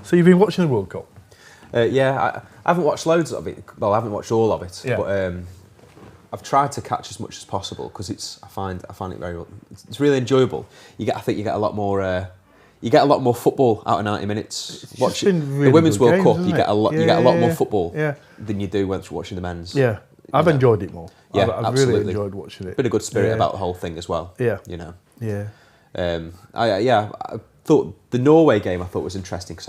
So you've been watching the World Cup? Yeah, I haven't watched loads of it. Well, I haven't watched all of it, Yeah. but I've tried to catch as much as possible because I find it very. It's really enjoyable. I think you get a lot more. You get a lot more football out of 90 minutes. Been really the Women's good World games, Cup, you isn't get a lot. it? You get a lot more Yeah. football Yeah. than you do when you're watching the men's. Yeah, I've enjoyed it more. Yeah, I've absolutely. really enjoyed watching it. Been a good spirit about the whole thing as well. Yeah. You know. Yeah. I thought the Norway game I thought was interesting because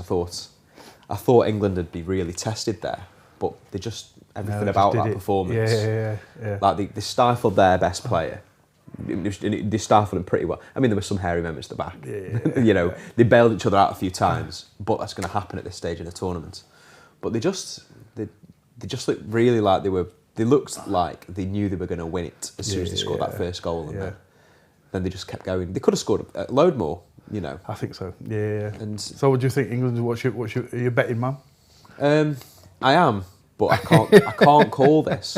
I thought England would be really tested there, but they just everything about that performance. Yeah. Like they stifled their best player. They stifled him pretty well. I mean, there were some hairy members at the back. Yeah. You know, they bailed each other out a few times, but that's going to happen at this stage in the tournament. But they just looked really like they looked like they knew they were going to win it as soon as they scored that first goal, and then they just kept going. They could have scored a load more, you know. I think so. Yeah. And so, what do you think, England? Are you a betting man? I am, but I can't call this.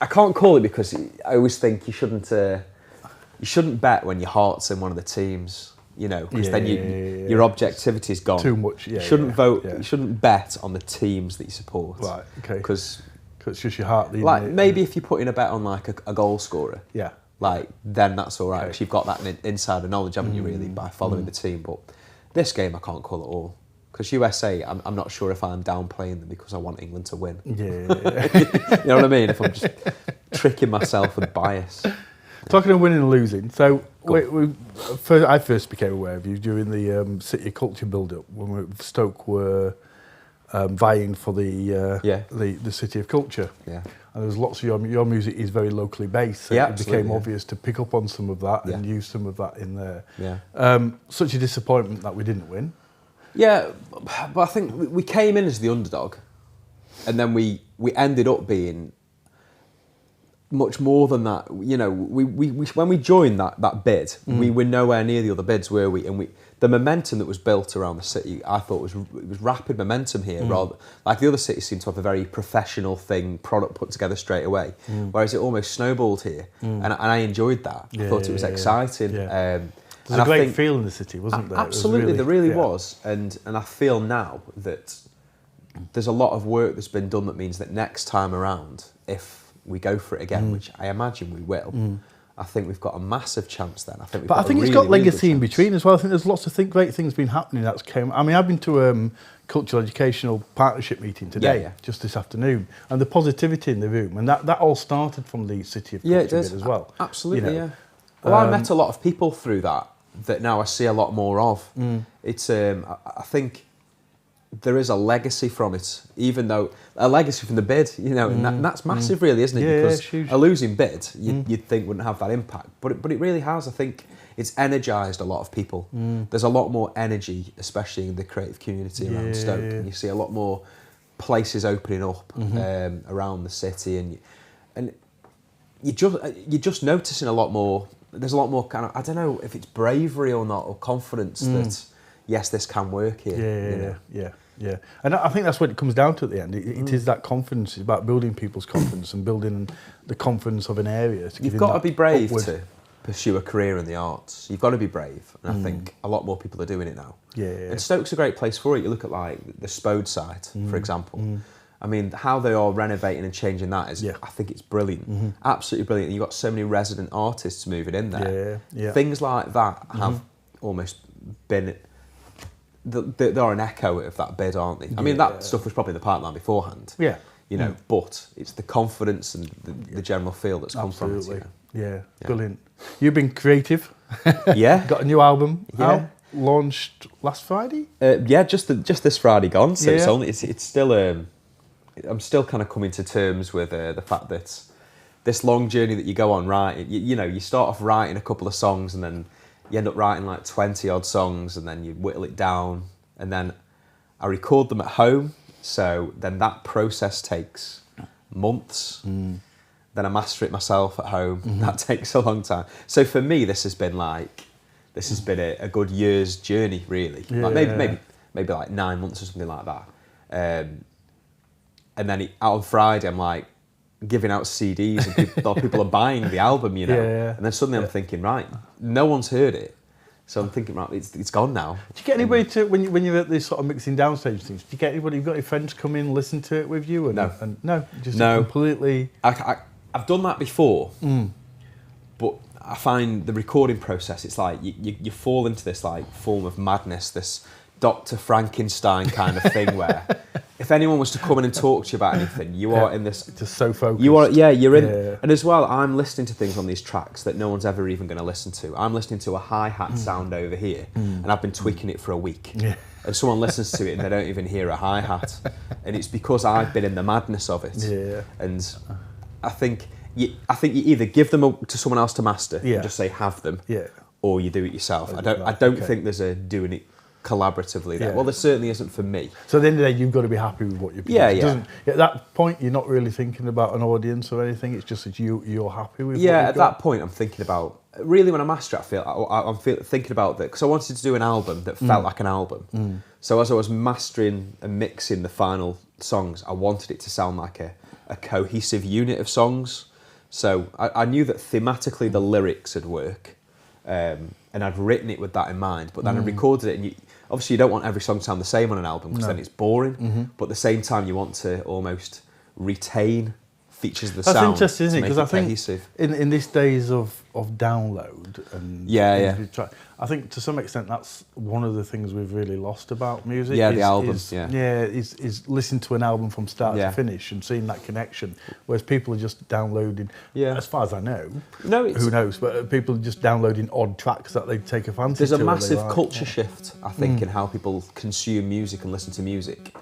I can't call it because I always think you shouldn't bet when your heart's in one of the teams, you know, because then your objectivity is gone. Too much. Yeah. You shouldn't vote. Yeah. You shouldn't bet on the teams that you support. Right. Okay. Because it's just your heart leading. like it. maybe if you put in a bet on like a goal scorer, Yeah. like then that's all right. Okay. Because you've got that insider knowledge, haven't you? Really, by following the team. But this game, I can't call it all. Because USA, I'm not sure if I'm downplaying them because I want England to win. Yeah. You know what I mean? If I'm just tricking myself with bias. Talking of winning and losing, so I first became aware of you during the City of Culture build-up when Stoke were vying for the City of Culture. Yeah. And there was lots of your music is very locally based, so it became obvious to pick up on some of that and use some of that in there. Yeah. Such a disappointment that we didn't win. Yeah, but I think we came in as the underdog, and then we ended up being much more than that. You know, we when we joined that bid, we were nowhere near the other bids, were we? And the momentum that was built around the city, I thought was rapid momentum here. Rather, like the other cities seem to have a very professional product put together straight away, whereas it almost snowballed here, and I enjoyed that. I thought it was exciting. Yeah. There's a great feel in the city, wasn't there? Absolutely, there really was. And I feel now that there's a lot of work that's been done that means that next time around, if we go for it again, which I imagine we will, I think we've got a massive chance then. I think it's got legacy in between as well. I think there's lots of great things been happening that's came. I mean, I've been to cultural educational partnership meeting today, just this afternoon, and the positivity in the room, and that all started from the City of Culture bit as well. Absolutely, yeah. Well, I met a lot of people through that now I see a lot more of. It's I think there is a legacy from it, even though a legacy from the bid, you know, and that's massive, really, isn't it? Because a losing bid, you'd think wouldn't have that impact, but it really has. I think it's energised a lot of people. There's a lot more energy, especially in the creative community around Stoke. And you see a lot more places opening up around the city, and you're just noticing a lot more. There's a lot more kind of, I don't know if it's bravery or not, or confidence that yes, this can work here. Yeah. And I think that's what it comes down to at the end. It is that confidence. It's about building people's confidence and building the confidence of an area. You've got to be brave to pursue a career in the arts. You've got to be brave, and I think a lot more people are doing it now. Yeah. And Stoke's a great place for it. You look at like the Spode site, for example. I mean, how they are renovating and changing that is, I think it's brilliant, absolutely brilliant. And you've got so many resident artists moving in there. Yeah. Things like that have almost been, they're an echo of that bid, aren't they? I mean, that stuff was probably in the pipeline beforehand. Yeah. You know, but it's the confidence and the general feel that's come from it. You know? Yeah, brilliant. You've been creative. Yeah. Got a new album out, launched last Friday? Just this Friday gone. So it's still... I'm still kind of coming to terms with the fact that this long journey that you go on writing, you know, you start off writing a couple of songs and then you end up writing like 20 odd songs and then you whittle it down and then I record them at home. So then that process takes months. Then I master it myself at home. That takes a long time. So for me, this has been a good year's journey, really. Yeah. Like maybe like 9 months or something like that. And then out on Friday, I'm like giving out CDs and people are buying the album, you know. Yeah. And then suddenly I'm thinking, right, no one's heard it. So I'm thinking, right, it's gone now. Do you get anybody to, when you're at this sort of mixing downstage things, do you get anybody, you've got any friends come in and listen to it with you? No. No, just No. completely... I've done that before, but I find the recording process, it's like you fall into this like form of madness, this Dr. Frankenstein kind of thing where if anyone was to come in and talk to you about anything, you are in this... Just so focused. You're in... And as well, I'm listening to things on these tracks that no one's ever even going to listen to. I'm listening to a hi-hat sound over here, and I've been tweaking it for a week. Yeah. And someone listens to it and they don't even hear a hi-hat. And it's because I've been in the madness of it. Yeah. And I think you either give them to someone else to master and just say, have them, or you do it yourself. I don't think there's a doing it collaboratively there. Well, there certainly isn't for me. So at the end of the day, you've got to be happy with what you're producing. At that point, you're not really thinking about an audience or anything. It's just that you're happy with. Yeah, at that point, I'm thinking about really when I master it. I'm thinking about that because I wanted to do an album that felt like an album. So as I was mastering and mixing the final songs, I wanted it to sound like a cohesive unit of songs. So I knew that thematically the lyrics would work. And I'd written it with that in mind, but then I recorded it, and obviously you don't want every song to sound the same on an album because then it's boring, but at the same time you want to almost retain features of the sound. That's interesting, isn't it? Because I think in this days of download and I think to some extent that's one of the things we've really lost about music. Yeah, the albums. Is listening to an album from start to finish and seeing that connection, whereas people are just downloading. Yeah. As far as I know, who knows? But people are just downloading odd tracks that they take a fancy. There's a massive culture shift, I think, in how people consume music and listen to music,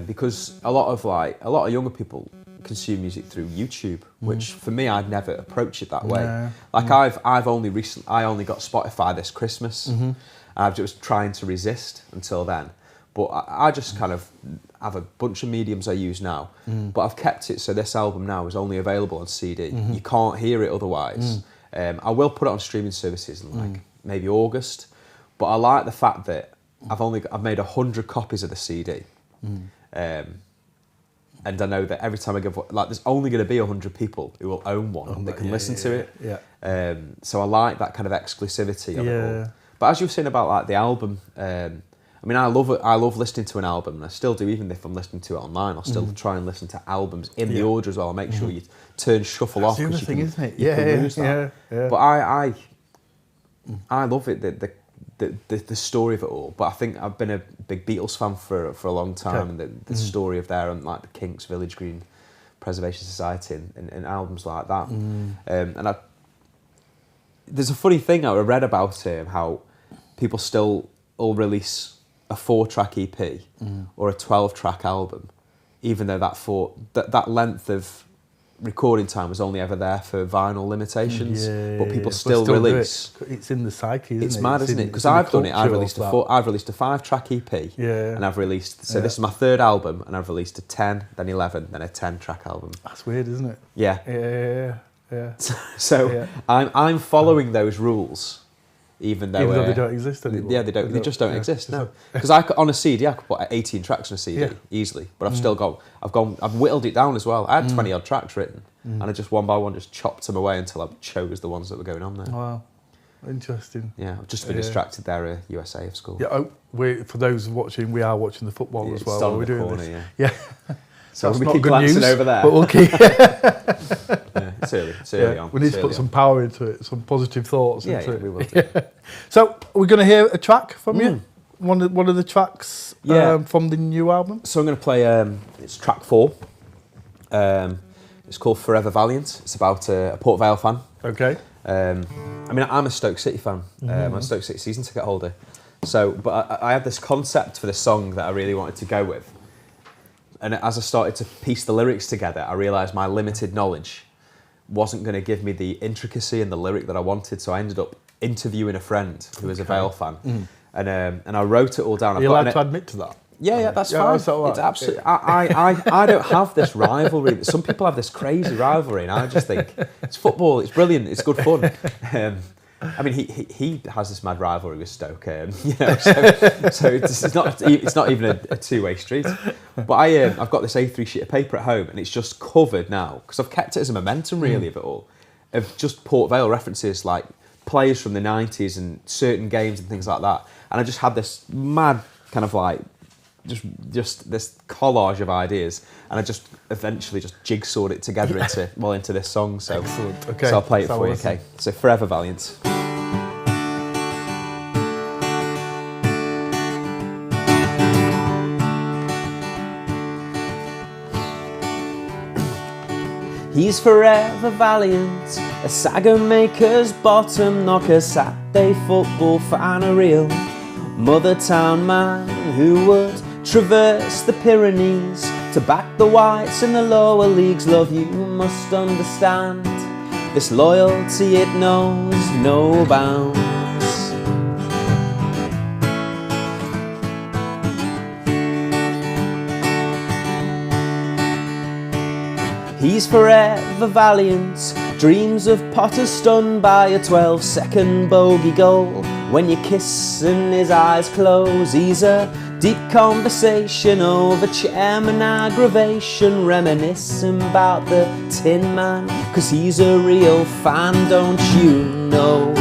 because a lot of younger people consume music through YouTube, which for me I'd never approach it that way. Like I only got Spotify this Christmas, and I've just trying to resist until then. But I just kind of have a bunch of mediums I use now, but I've kept it so this album now is only available on CD. You can't hear it otherwise. I will put it on streaming services in like maybe August, but I like the fact that I've made 100 copies of the CD. And I know that every time I give, there's only going to be 100 people who will own one that can listen to it. Yeah. So I like that kind of exclusivity of it all. But as you were saying about like the album, I mean, I love listening to an album, and I still do, even if I'm listening to it online. I'll still try and listen to albums in the order as well. I'll make sure you turn shuffle off. That's the thing, isn't it? You can lose that. But I love it. The story of it all, but I think I've been a big Beatles fan for a long time, and the story of their and like the Kinks, Village Green Preservation Society, and albums like that. And there's a funny thing I read about how people still will release a 4-track EP or a 12-track album, even though that length of recording time was only ever there for vinyl limitations, but people still release. It's in the psyche, isn't it? It's mad, isn't it? Because I've done it. I've released a 5-track EP, and I've released. So this is my 3rd album, and I've released a 10, then 11, then a 10-track album. That's weird, isn't it? Yeah. So I'm following those rules. Even though they don't exist anymore. Yeah, they don't. They just don't exist. No, because on a CD, I could put 18 tracks on a CD easily, but I've still got. I've whittled it down as well. I had 20 odd tracks written, and I just one by one just chopped them away until I chose the ones that were going on there. Wow, interesting. Yeah, I've just been distracted there. USA of school. Yeah. For those watching, we are watching the football as well. While we're doing this. Yeah. So we keep glancing over there. But we'll keep. It's early on. We need to put some power into it, some positive thoughts into it. We will do. So we're going to hear a track from you. One of the tracks from the new album. So I'm going to play. It's track 4. It's called Forever Valiant. It's about a Port Vale fan. Okay. I mean, I'm a Stoke City fan. I'm a Stoke City season ticket holder. So, but I had this concept for this song that I really wanted to go with. And as I started to piece the lyrics together, I realised my limited knowledge wasn't going to give me the intricacy and the lyric that I wanted. So I ended up interviewing a friend who was a Vale fan, and I wrote it all down. Are you allowed to admit to that? Yeah, that's fine. It's absolutely. I don't have this rivalry. Some people have this crazy rivalry, and I just think it's football. It's brilliant. It's good fun. I mean, he has this mad rivalry with Stoke, so it's not even a two-way street. But I've got this A3 sheet of paper at home, and it's just covered now because I've kept it as a momentum, really, of it all, of just Port Vale references like players from the 90s and certain games and things like that. And I just had this mad kind of like, just this collage of ideas, and I just eventually just jigsawed it together into this song. So, excellent. Okay. So I'll play it for you. Okay. So Forever Valiant. He's forever valiant, a Saga maker's bottom knocker, Saturday football fan, a real mother town man who would traverse the Pyrenees to back the Whites in the lower leagues. Love, you must understand, this loyalty, it knows no bounds. He's forever valiant, dreams of Potter stunned by a 12-second bogey goal. When you kiss and his eyes close, he's a deep conversation over chairman aggravation, reminiscing about the Tin Man, 'cause he's a real fan, don't you know?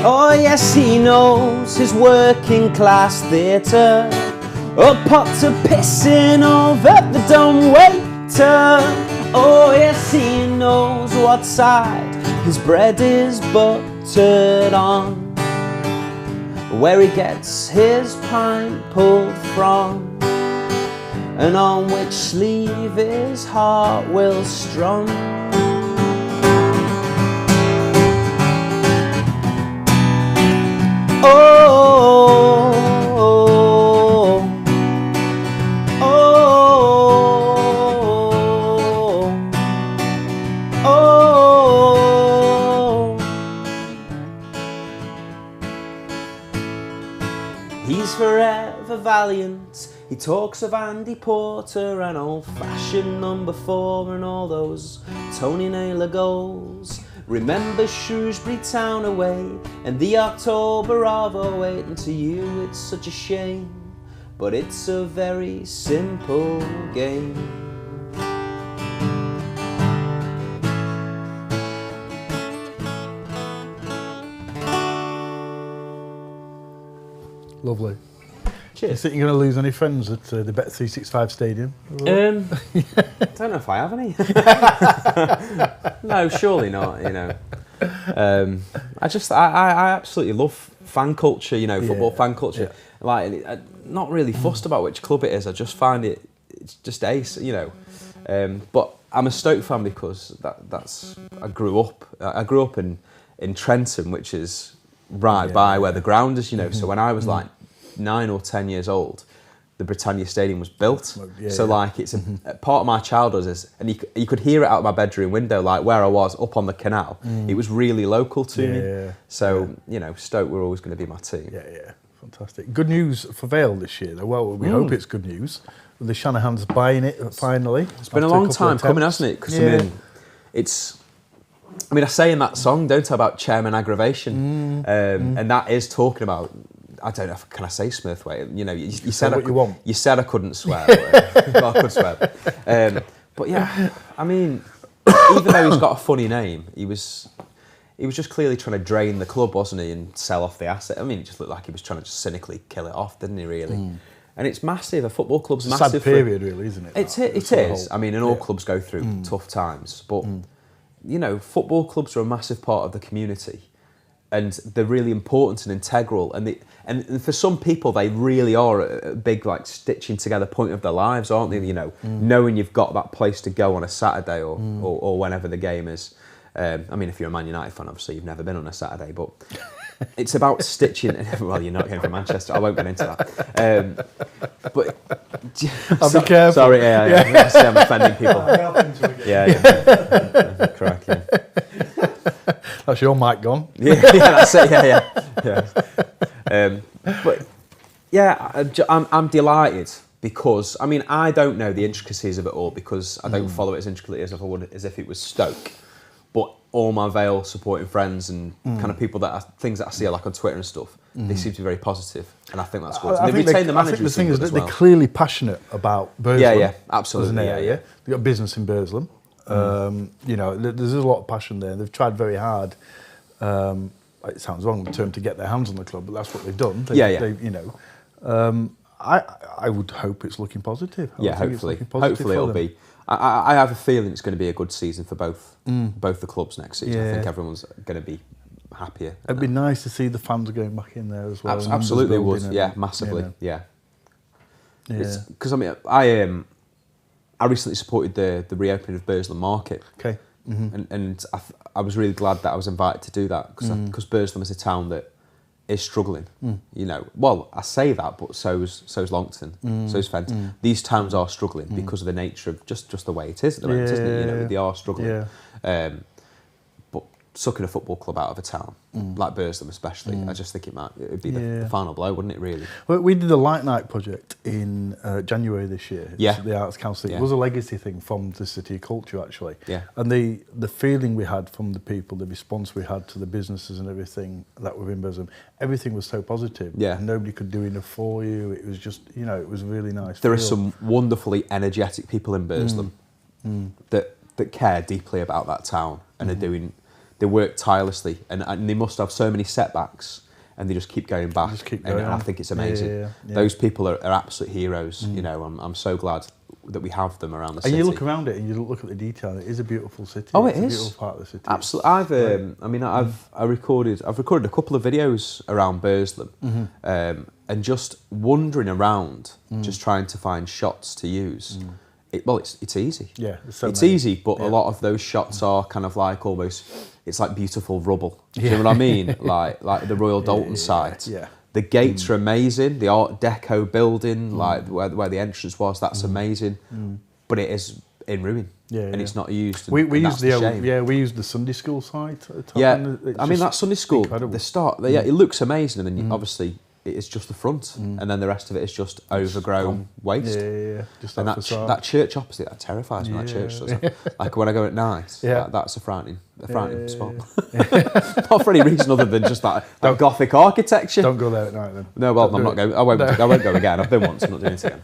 Oh yes, he knows his working class theatre, a Potter pissing over the dumb waiter. Oh yes, he knows what side his bread is buttered on, where he gets his pint pulled from, and on which sleeve his heart will strum. Oh, oh, oh, oh. He's forever valiant. He talks of Andy Porter and old-fashioned number 4 and all those Tony Naylor goals. Remember Shrewsbury Town away and the October of 08, and to you it's such a shame, but it's a very simple game. Lovely. Cheers. Do you think you're going to lose any friends at the Bet365 Stadium? I don't know if I have any. No, surely not. You know, I absolutely love fan culture. You know, football fan culture. Yeah. Like, not really fussed about which club it is. I just find it's just ace. You know, but I'm a Stoke fan because I grew up in Trenton, which is right by where the ground is. You know, so when I was like 9 or 10 years old, the Britannia Stadium was built. Like it's a part of my childhood is, and you could hear it out of my bedroom window, like where I was up on the canal. It was really local to me. So you know, Stoke were always going to be my team. Yeah, fantastic. Good news for Vale this year, though. Well, we hope it's good news. The Shanahan's buying it finally. It's been a long time coming, hasn't it? Because I mean, I say in that song, don't I, about chairman aggravation, and that is talking about. I don't know. Can I say Smithwaite? You know, you said what you want. You said I couldn't swear. Well, I could swear. But yeah, I mean, even though he's got a funny name, he was just clearly trying to drain the club, wasn't he, and sell off the asset. I mean, it just looked like he was trying to just cynically kill it off, didn't he? Really. And it's massive. A football club's massive. Sad period, really, isn't it? It is. I mean, and all clubs go through tough times, but you know, football clubs are a massive part of the community. And they're really important and integral, and for some people they really are a big like stitching together point of their lives, aren't they? You know, knowing you've got that place to go on a Saturday or whenever the game is. I mean, if you're a Man United fan, obviously you've never been on a Saturday, but it's about stitching. Well, you're not going from Manchester. I won't get into that. But I'll be careful. Sorry, yeah. I'm offending people. Yeah. Correct. Yeah. That's your mic gone. Yeah, that's it. Yeah. But yeah, I'm delighted because, I mean, I don't know the intricacies of it all because I don't follow it as intricately as if it was Stoke. But all my Vale supporting friends and kind of people things that I see like on Twitter and stuff, they seem to be very positive, and I think that's good. I think the thing is that they're clearly passionate about Burslem. Yeah, absolutely. Yeah. They've got business in Burslem. You know, there's a lot of passion there. They've tried very hard. It sounds wrong the term to get their hands on the club, but that's what they've done. They, you know, I would hope it's looking positive. Hopefully it'll be. I have a feeling it's going to be a good season for both the clubs next season. I think everyone's going to be happier. It'd be nice to see the fans going back in there as well. Absolutely would. Yeah, massively. You know. Because I mean, I recently supported the reopening of Burslem Market. Okay. And I was really glad that I was invited to do that because Burslem is a town that is struggling. You know, well, I say that, but so's Longton, so's Fenton. These towns are struggling because of the nature of just the way it is at the moment, isn't it? You know, they are struggling. But sucking a football club out of a town, like Burslem especially, I just think it would be the final blow, wouldn't it, really? Well, we did a Light Night project in January this year. Yeah. The Arts Council. It was a legacy thing from the City of Culture, actually. Yeah. And the feeling we had from the people, the response we had to the businesses and everything that were in Burslem, everything was so positive. Yeah. Nobody could do enough for you. It was just, you know, it was really nice. There are some wonderfully energetic people in Burslem that care deeply about that town and are doing... They work tirelessly, and they must have so many setbacks, and they just keep going back. And I think it's amazing. Yeah. Those people are absolute heroes. You know, I'm so glad that we have them around the city. And you look around it and you look at the detail. It is a beautiful city. Oh, it's it is a beautiful part of the city. Absolutely. I've recorded a couple of videos around Burslem, and just wandering around, just trying to find shots to use. It's easy. Yeah, it's easy, but a lot of those shots are kind of like almost. It's like beautiful rubble. Do you know what I mean? like the Royal Dalton site. Yeah. The gates are amazing. The Art Deco building, like where the entrance was, that's amazing. But it is in ruin. And it's not used. We used we used the Sunday school site at the time. Yeah, I mean that Sunday school. Incredible. The start. It looks amazing, and then obviously. It's just the front, and then the rest of it is just overgrown waste. Just and that church opposite, that terrifies me. That church doesn't. Like when I go at night, that's a frightening spot. Not for any reason other than just that Gothic architecture. Don't go there at night then. No, well, I'm not going. I won't go again. I've been once. I'm not doing it again.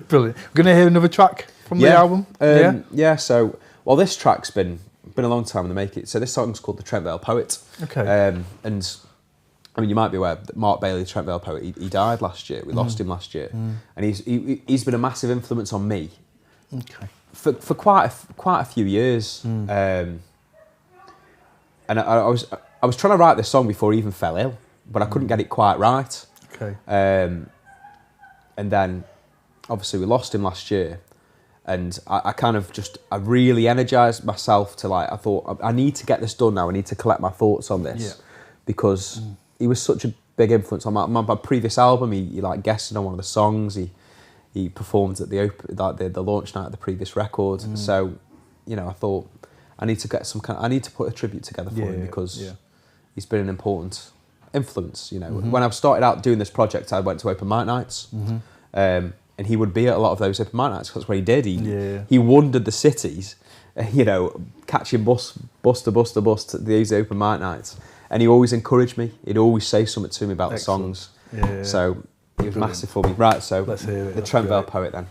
Brilliant. We're going to hear another track from the album. So, this track's been a long time in the making. So this song's called "The Trent Vale Poet." Okay. And I mean, you might be aware that Mark Bailey, the Trent Vale poet, he died last year. We lost him last year, and he's been a massive influence on me. Okay. For quite a few years, and I was trying to write this song before he even fell ill, but I couldn't get it quite right. Okay. And then, obviously, we lost him last year, and I really energised myself to I thought I need to get this done now. I need to collect my thoughts on this because. He was such a big influence on my previous album. He like guested on one of the songs. He performed at the launch night of the previous record. So, you know, I thought I need to put a tribute together for him because he's been an important influence. You know, when I started out doing this project, I went to open mic nights, and he would be at a lot of those open mic nights. That's what he did. He wandered the cities, you know, catching bus to these open mic nights. And he always encouraged me. He'd always say something to me about the songs. So he was massive for me. Right, so let's hear it. The Trent Vale Poet then.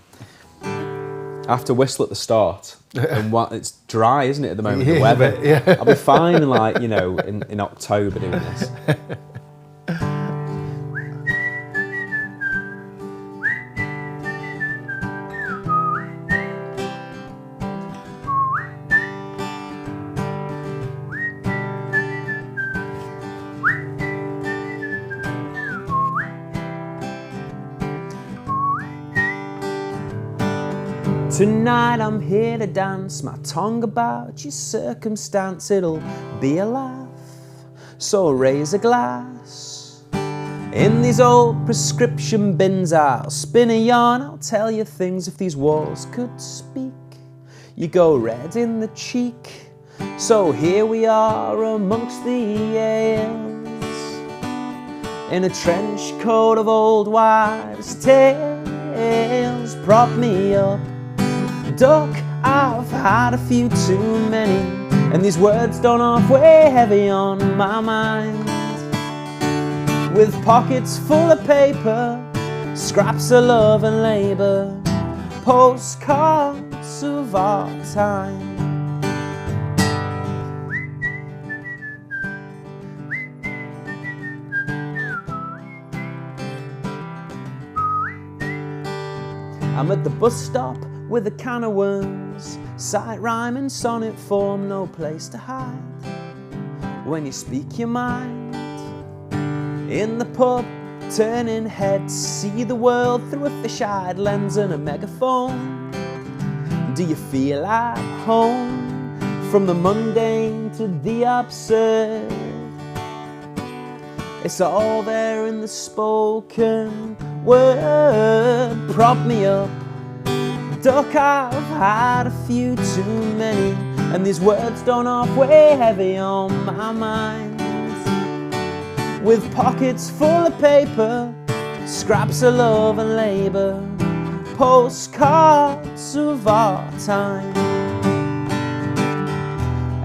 I have to whistle at the start. And it's dry, isn't it, at the moment, the weather? I'll be fine in October doing this. Tonight I'm here to dance my tongue about your circumstance. It'll be a laugh, so raise a glass. In these old prescription bins I'll spin a yarn. I'll tell you things if these walls could speak. You go red in the cheek. So here we are amongst the ales. in a trench coat of old wives' tales. Prop me up, duck, I've had a few too many, and these words don't off weigh heavy on my mind. With pockets full of paper, scraps of love and labour, postcards of our time. I'm at the bus stop with a can of worms, sight rhyme and sonnet form, no place to hide. When you speak your mind, in the pub, turning heads, see the world through a fish-eyed lens and a megaphone. Do you feel at home? From the mundane to the absurd, it's all there in the spoken word. Prop me up, duck, I've had a few too many, and these words don't off weigh heavy on my mind. With pockets full of paper, scraps of love and labour, postcards of our time.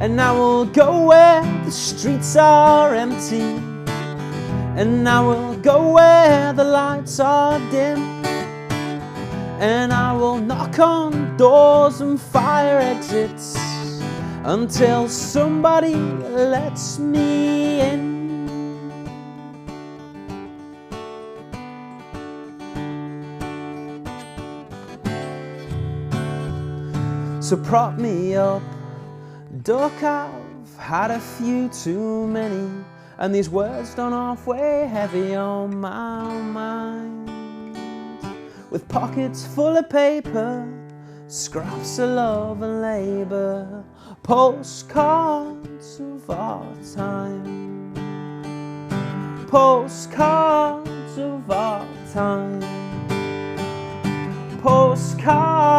And I will go where the streets are empty, and I will go where the lights are dim, and I will knock on doors and fire exits until somebody lets me in. So prop me up, duck, I've had a few too many, and these words don't off weigh heavy on my mind. With pockets full of paper, scraps of love and labour, postcards of our time. Postcards of our time. Postcards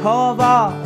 of our